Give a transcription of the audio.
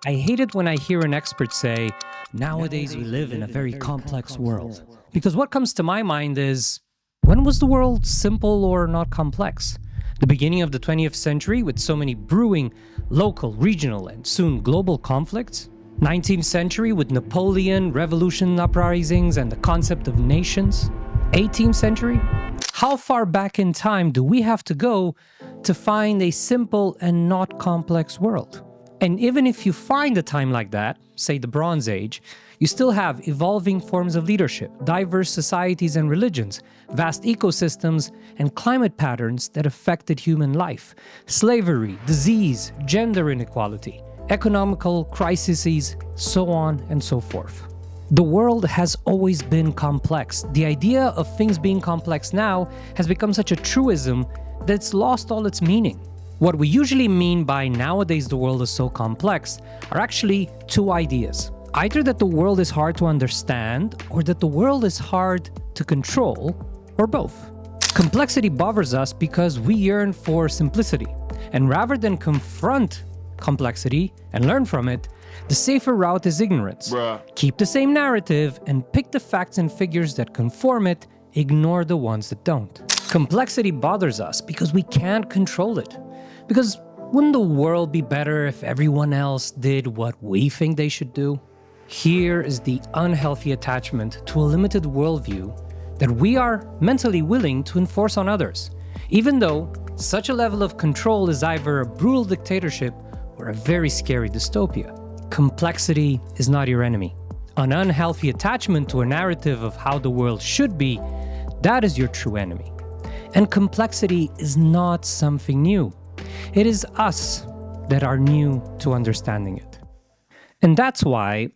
I hate it when I hear an expert say, nowadays we live in a very complex world. Because what comes to my mind is, when was the world simple or not complex? The beginning of the 20th century with so many brewing local, regional, and soon global conflicts? 19th century with Napoleon, revolution uprisings, and the concept of nations? 18th century? How far back in time do we have to go to find a simple and not complex world? And even if you find a time like that, say the Bronze Age, you still have evolving forms of leadership, diverse societies and religions, vast ecosystems, and climate patterns that affected human life, slavery, disease, gender inequality, economical crises, so on and so forth. The world has always been complex. The idea of things being complex now has become such a truism that it's lost all its meaning. What we usually mean by nowadays the world is so complex are actually two ideas. Either that the world is hard to understand or that the world is hard to control, or both. Complexity bothers us because we yearn for simplicity. And rather than confront complexity and learn from it, the safer route is ignorance. Keep the same narrative and pick the facts and figures that conform it, ignore the ones that don't. Complexity bothers us because we can't control it. Because wouldn't the world be better if everyone else did what we think they should do? Here is the unhealthy attachment to a limited worldview that we are mentally willing to enforce on others, even though such a level of control is either a brutal dictatorship or a very scary dystopia. Complexity is not your enemy. An unhealthy attachment to a narrative of how the world should be, that is your true enemy. And complexity is not something new. It is us that are new to understanding it. And that's why